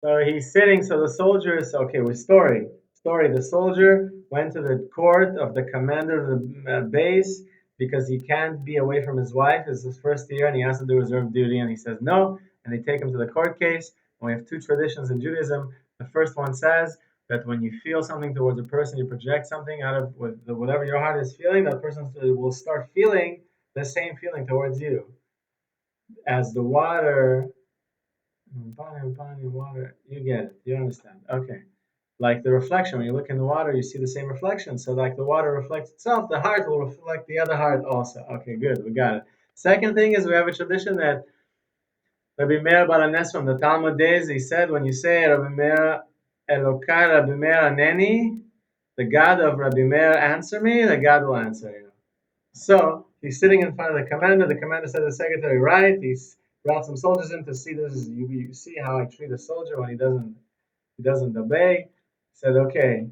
So he's sitting, so the soldiers, okay, with story. The soldier went to the court of the commander of the base because he can't be away from his wife. It's his first year and he has to do reserve duty and he says no. And they take him to the court case. And we have two traditions in Judaism. The first one says that when you feel something towards a person, you project something out of whatever your heart is feeling, that person will start feeling the same feeling towards you. As the water water. You get it. You understand. Okay. Like the reflection, when you look in the water, you see the same reflection. So, like the water reflects itself, the heart will reflect the other heart also. Okay, good. We got it. Second thing is we have a tradition that Rabbi Meir Baranes from the Talmud days, he said, when you say Rabbi Meir Elokai Rabbi Meir Aneni, the God of Rabbi Meir answer me, the God will answer you. So he's sitting in front of the commander. The commander said to the secretary, right? He's brought some soldiers in to see this. You see how I treat a soldier when he doesn't obey. He said, okay,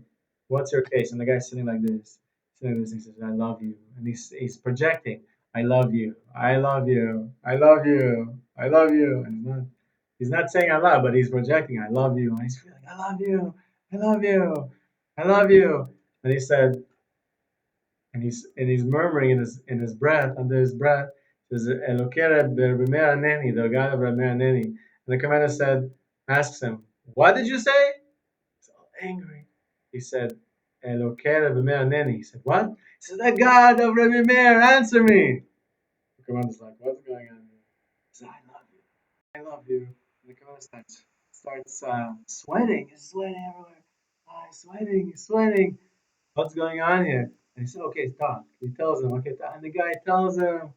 what's your case? And the guy's sitting like this. Sitting like this, he says, I love you. And he's projecting, I love you, I love you, I love you, I love you. And he's not saying I love, but he's projecting, I love you. And he's feeling, I love you, I love you, I love you. And he said, and he's murmuring in his breath, under his breath, says Elokere b'Rabbi Aneni, the God of Rabbi Aneni. And the commander asks him, what did you say? He's all angry. He said, Elokere b'Rabbi Aneni. He said, what? He said, the God of Rabbi Meir, answer me. The commander's like, what's going on here? He said, I love you. I love you. And the commander starts sweating. He's sweating everywhere. Oh, he's sweating. He's sweating. What's going on here? And he said, okay, talk. He tells him, okay, talk. And the guy tells him,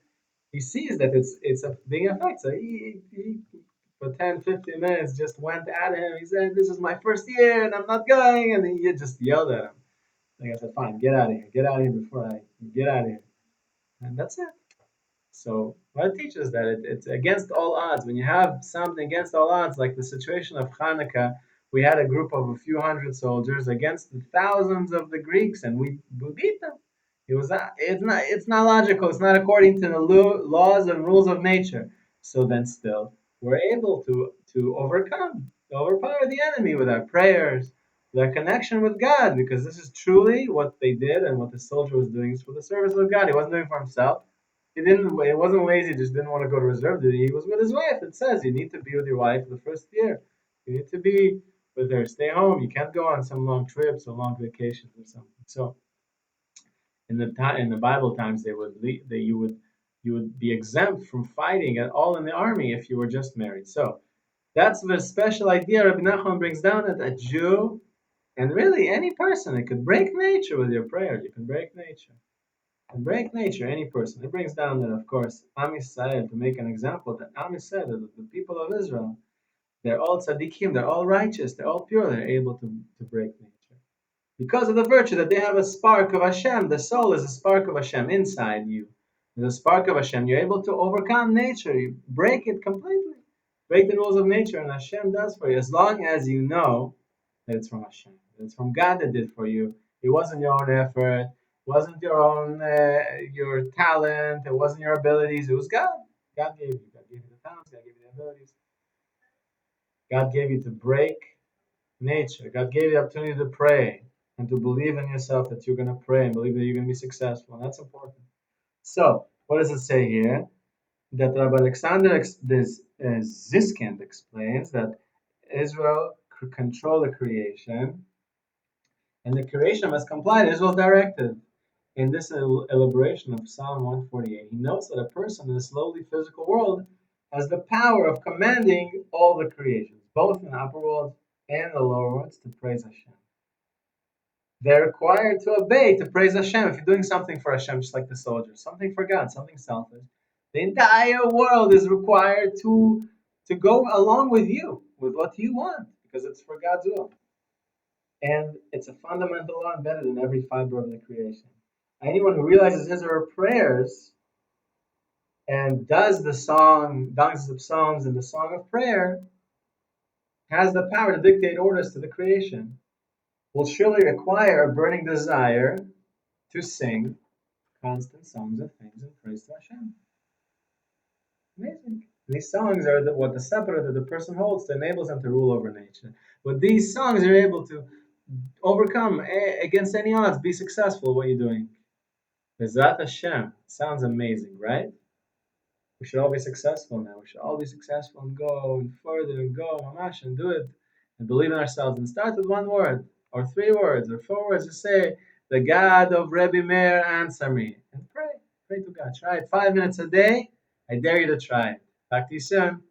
he sees that it's being affected. So he for 10, 15 minutes just went at him. He said, this is my first year and I'm not going. And he just yelled at him. Like I said, fine, get out of here. Get out of here before I get out of here. And that's it. So what it teaches that it's against all odds. When you have something against all odds, like the situation of Hanukkah, we had a group of a few hundred soldiers against the thousands of the Greeks, and we beat them. It's not logical. It's not according to the laws and rules of nature. So then, still, we're able to overpower the enemy with our prayers, with our connection with God, because this is truly what they did, and what the soldier was doing is for the service of God. He wasn't doing it for himself. He didn't. It wasn't lazy. Just didn't want to go to reserve duty. He was with his wife. It says you need to be with your wife the first year. You need to be with her. Stay home. You can't go on some long trips or long vacations or something. So in the Bible times, you would be exempt from fighting at all in the army if you were just married. So that's the special idea Rabbi Nachman brings down that a Jew and really any person, it could break nature with your prayers. You can break nature. And break nature, any person. It brings down that, of course, Am Yisrael, to make an example, that Am Yisrael, the people of Israel, they're all tzaddikim, they're all righteous, they're all pure, they're able to break nature. Because of the virtue that they have a spark of Hashem, the soul is a spark of Hashem inside you. There's a spark of Hashem, you're able to overcome nature, you break it completely. Break the rules of nature, and Hashem does for you, as long as you know that it's from Hashem, that it's from God that did for you. It wasn't your own effort, it wasn't your talent, it wasn't your abilities, it was God. God gave you. God gave you the talents, God gave you the abilities. God gave you to break nature. God gave you the opportunity to pray and to believe in yourself that you're going to pray and believe that you're going to be successful. And that's important. So, what does it say here? That Rabbi Alexander Ziskind explains that Israel control the creation, and the creation must comply to Israel's directive. In this elaboration of Psalm 148, he notes that a person in this lowly physical world has the power of commanding all the creations, both in the upper world and the lower worlds, to praise Hashem. They're required to obey, to praise Hashem. If you're doing something for Hashem, just like the soldiers, something for God, something selfish, the entire world is required to go along with you, with what you want, because it's for God's will. And it's a fundamental law embedded in every fiber of the creation. Anyone who realizes his or her prayers and does the Songs of Psalms and the Song of Prayer has the power to dictate orders to the creation, will surely acquire a burning desire to sing constant songs of thanks and praise to Hashem. Amazing. These songs are what the separate that the person holds that enables them to rule over nature. With these songs, you're able to overcome against any odds, be successful. What you're doing. Bezrat Hashem. Sounds amazing, right? We should all be successful now. We should all be successful and go and further and go, mamash, and do it. And believe in ourselves. And start with one word, or 3 words, or 4 words. Just say, the God of Rebbe Meir, answer me. And pray. Pray to God. Try it 5 minutes a day. I dare you to try it. Talk to you soon.